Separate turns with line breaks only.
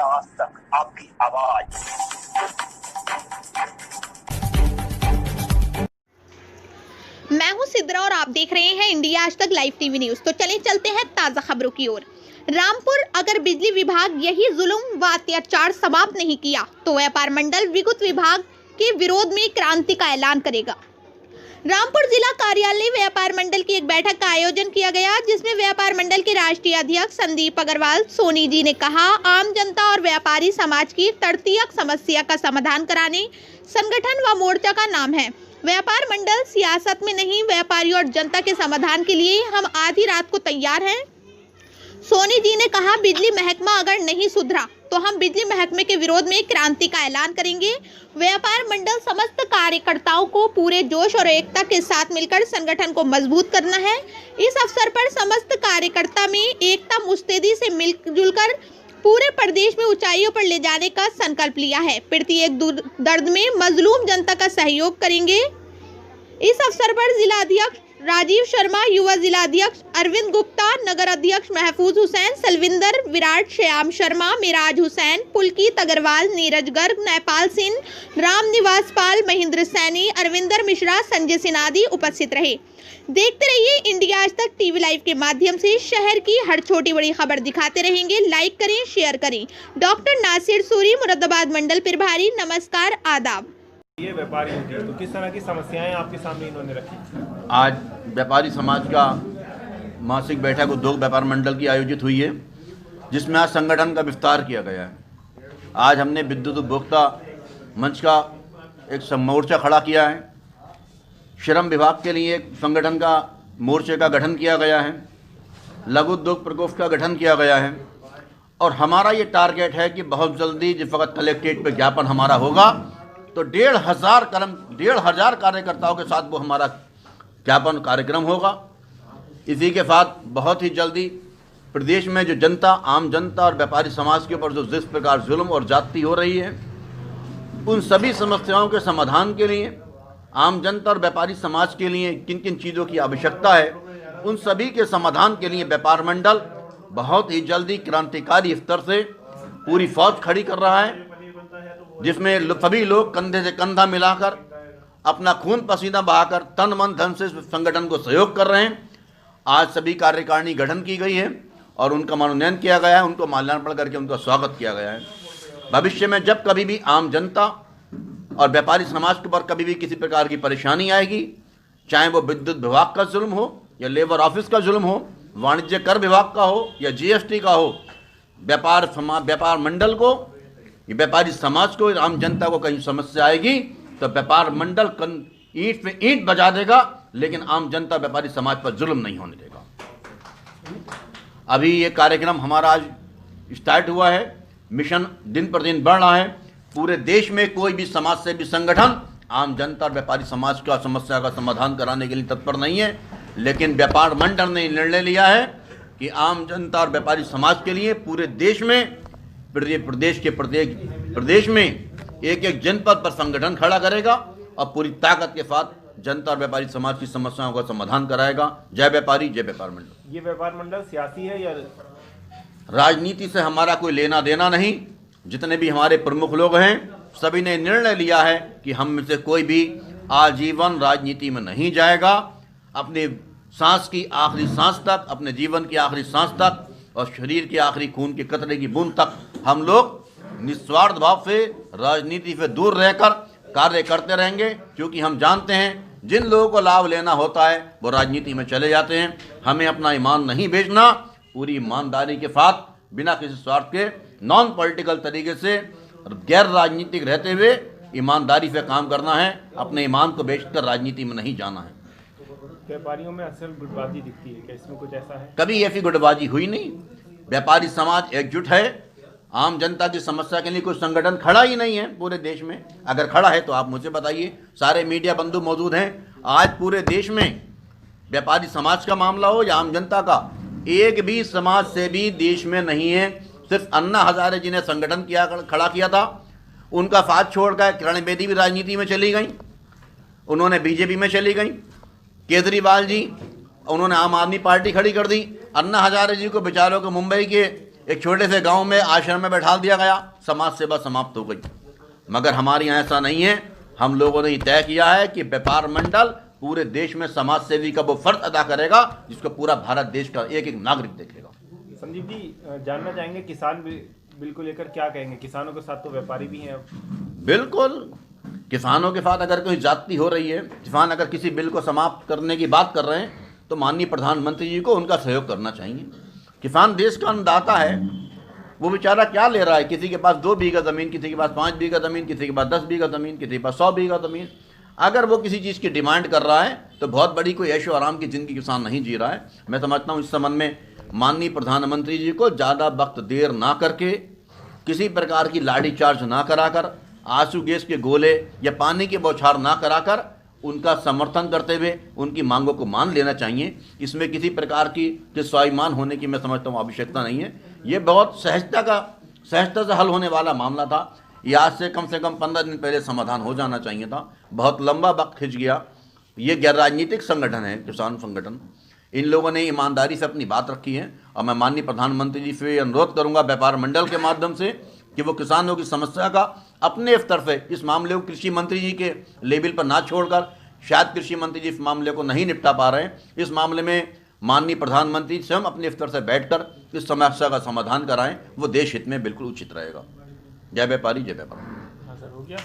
आज तक आपकी आवाज।
मैं हूं सिद्रा और आप देख रहे हैं इंडिया आज तक लाइव टीवी न्यूज। तो चलते हैं ताजा खबरों की ओर। रामपुर, अगर बिजली विभाग यही जुल्म व अत्याचार समाप्त नहीं किया तो व्यापार मंडल विद्युत विभाग के विरोध में क्रांति का ऐलान करेगा। रामपुर जिला कार्यालय व्यापार मंडल की एक बैठक का आयोजन किया गया, जिसमें व्यापार मंडल के राष्ट्रीय अध्यक्ष संदीप अग्रवाल सोनी जी ने कहा, आम जनता और व्यापारी समाज की तृतीयक समस्या का समाधान कराने संगठन व मोर्चा का नाम है। व्यापार मंडल सियासत में नहीं, व्यापारी और जनता के समाधान के लिए हम आधी रात को तैयार हैं। सोनी जी ने कहा, बिजली महकमा अगर नहीं सुधरा तो हम बिजली महकमे के विरोध में क्रांति का ऐलान करेंगे। व्यापार मंडल समस्त कार्यकर्ताओं को पूरे जोश और एकता के साथ मिलकर संगठन को मजबूत करना है। इस अवसर पर समस्त कार्यकर्ता में एकता मुस्तैदी से मिलजुल कर पूरे प्रदेश में ऊंचाइयों पर ले जाने का संकल्प लिया है। प्रत्येक दर्द में मजलूम जनता का सहयोग करेंगे। इस अवसर पर जिला अध्यक्ष राजीव शर्मा, युवा जिला अध्यक्ष अरविंद गुप्ता, नगर अध्यक्ष महफूज हुसैन, सलविंदर, विराट, श्याम शर्मा, मिराज हुसैन, पुलकित अग्रवाल, नीरज गर्ग, नेपाल सिंह, राम निवास पाल, महेंद्र सैनी, अरविंदर मिश्रा, संजय सिन्हा आदि उपस्थित रहे। देखते रहिए इंडिया आज तक टीवी लाइव के माध्यम से शहर की हर छोटी बड़ी खबर दिखाते रहेंगे। लाइक करें, शेयर करें। डॉक्टर नासिर सूरी, मुरादाबाद मंडल प्रभारी। नमस्कार, आदाब।
ये व्यापारी होती है तो किस तरह की समस्याएं आपके सामने इन्होंने रखी?
आज व्यापारी समाज का मासिक बैठक उद्योग व्यापार मंडल की आयोजित हुई है, जिसमें आज संगठन का विस्तार किया गया है। आज हमने विद्युत उपभोक्ता मंच का एक मोर्चा खड़ा किया है। श्रम विभाग के लिए एक संगठन का मोर्चे का गठन किया गया है। लघु उद्योग प्रकोष्ठ का गठन किया गया है। और हमारा ये टारगेट है कि बहुत जल्दी जिस वक्त कलेक्ट्रेट पर ज्ञापन हमारा होगा तो 1,500 कार्यकर्ताओं के साथ वो हमारा ज्ञापन कार्यक्रम होगा। इसी के साथ बहुत ही जल्दी प्रदेश में जो जनता, आम जनता और व्यापारी समाज के ऊपर जो जिस प्रकार जुल्म और जाति हो रही है, उन सभी समस्याओं के समाधान के लिए, आम जनता और व्यापारी समाज के लिए किन किन चीज़ों की आवश्यकता है, उन सभी के समाधान के लिए व्यापार मंडल बहुत ही जल्दी क्रांतिकारी स्तर से पूरी फौज खड़ी कर रहा है, जिसमें सभी लोग कंधे से कंधा मिलाकर अपना खून पसीना बहाकर तन मन धन से संगठन को सहयोग कर रहे हैं। आज सभी कार्यकारिणी गठन की गई है और उनका मनोनयन किया गया है, उनको माल्यार्पण करके उनका स्वागत किया गया है। भविष्य में जब कभी भी आम जनता और व्यापारी समाज के ऊपर कभी भी किसी प्रकार की परेशानी आएगी, चाहे वो विद्युत विभाग का जुल्म हो या लेबर ऑफिस का जुल्म हो, वाणिज्य कर विभाग का हो या GST का हो, व्यापार मंडल को, व्यापारी समाज को, आम जनता को कहीं समस्या आएगी तो व्यापार मंडल ईंट पे ईंट बजा देगा, लेकिन आम जनता व्यापारी समाज पर जुल्म नहीं होने देगा। अभी ये कार्यक्रम हमारा आज स्टार्ट हुआ है। मिशन दिन पर दिन बढ़ रहा है। पूरे देश में कोई भी समाज सेवी संगठन आम जनता और व्यापारी समाज का समस्या का समाधान कराने के लिए तत्पर नहीं है, लेकिन व्यापार मंडल ने निर्णय लिया है कि आम जनता और व्यापारी समाज के लिए पूरे देश में, प्रदेश के प्रत्येक प्रदेश में एक एक जनपद पर संगठन खड़ा करेगा और पूरी ताकत के साथ जनता और व्यापारी समाज की समस्याओं का समाधान कराएगा। जय व्यापारी, जय व्यापार मंडल।
ये व्यापार मंडल सियासी है या
राजनीति से हमारा कोई लेना देना नहीं। जितने भी हमारे प्रमुख लोग हैं, सभी ने निर्णय लिया है कि हम में से कोई भी आजीवन राजनीति में नहीं जाएगा। अपने सांस की आखिरी सांस तक, अपने जीवन की आखिरी सांस तक और शरीर के आखिरी खून के कतरे की बूंद तक हम लोग निस्वार्थ भाव से राजनीति से दूर रहकर कार्य करते रहेंगे, क्योंकि हम जानते हैं जिन लोगों को लाभ लेना होता है वो राजनीति में चले जाते हैं। हमें अपना ईमान नहीं बेचना, पूरी ईमानदारी के साथ बिना किसी स्वार्थ के नॉन पॉलिटिकल तरीके से गैर राजनीतिक रहते हुए ईमानदारी से काम करना है। अपने ईमान को बेचकर राजनीति में नहीं जाना है।
व्यापारियों में असल गुटबाजी दिखती है, क्या इसमें कुछ ऐसा है?
कभी ऐसी गुटबाजी हुई नहीं। व्यापारी समाज एकजुट है। आम जनता की समस्या के लिए कोई संगठन खड़ा ही नहीं है पूरे देश में। अगर खड़ा है तो आप मुझे बताइए। सारे मीडिया बंधु मौजूद हैं। आज पूरे देश में व्यापारी समाज का मामला हो या आम जनता का, एक भी समाज से भी देश में नहीं है। सिर्फ अन्ना हजारे जी ने संगठन खड़ा किया था, उनका साथ छोड़कर किरण बेदी भी राजनीति में चली गई, उन्होंने बीजेपी में चली गई। केजरीवाल जी, उन्होंने आम आदमी पार्टी खड़ी कर दी। अन्ना हजारे जी को बेचारों को मुंबई के एक छोटे से गांव में आश्रम में बैठा दिया गया, समाज सेवा समाप्त हो गई। मगर हमारे यहाँ ऐसा नहीं है। हम लोगों ने तय किया है कि व्यापार मंडल पूरे देश में समाज सेवी का वो फर्ज अदा करेगा जिसको पूरा भारत देश का एक एक नागरिक देखेगा।
संदीप जी, जानना चाहेंगे किसान बिल को लेकर क्या कहेंगे? किसानों के साथ तो व्यापारी भी हैं।
बिल्कुल, किसानों के साथ अगर कोई जाति हो रही है, किसान अगर किसी बिल को समाप्त करने की बात कर रहे हैं, तो माननीय प्रधानमंत्री जी को उनका सहयोग करना चाहिए। किसान देश का अन्नदाता है, वो बेचारा क्या ले रहा है? किसी के पास 2 बीघा ज़मीन, किसी के पास 5 बीघा ज़मीन, किसी के पास 10 बीघा ज़मीन, किसी के पास 100 बीघा ज़मीन। अगर वो किसी चीज़ की डिमांड कर रहा है तो बहुत बड़ी कोई ऐशो आराम की ज़िंदगी किसान नहीं जी रहा है। मैं समझता हूँ इस संबंध में माननीय प्रधानमंत्री जी को ज़्यादा वक्त देर ना करके, किसी प्रकार की लाठी चार्ज ना कराकर, आंसू गैस के गोले या पानी के बौछार ना कराकर उनका समर्थन करते हुए उनकी मांगों को मान लेना चाहिए। इसमें किसी प्रकार की स्वाभिमान होने की मैं समझता हूँ आवश्यकता नहीं है। ये बहुत सहजता से हल होने वाला मामला था। ये आज से कम 15 दिन पहले समाधान हो जाना चाहिए था। बहुत लंबा वक्त खिंच गया। ये गैर राजनीतिक संगठन है, किसान संगठन। इन लोगों ने ईमानदारी से अपनी बात रखी है और मैं माननीय प्रधानमंत्री जी से अनुरोध करूंगा व्यापार मंडल के माध्यम से कि वो किसानों की समस्या का अपने स्तर से इस मामले को कृषि मंत्री जी के लेवल पर ना छोड़कर, शायद कृषि मंत्री जी इस मामले को नहीं निपटा पा रहे हैं, इस मामले में माननीय प्रधानमंत्री स्वयं अपने स्तर से बैठकर इस समस्या का समाधान कराएं। वो देश हित में बिल्कुल उचित रहेगा। जय व्यापारी, जय व्यापार।
हाँ सर, हो गया।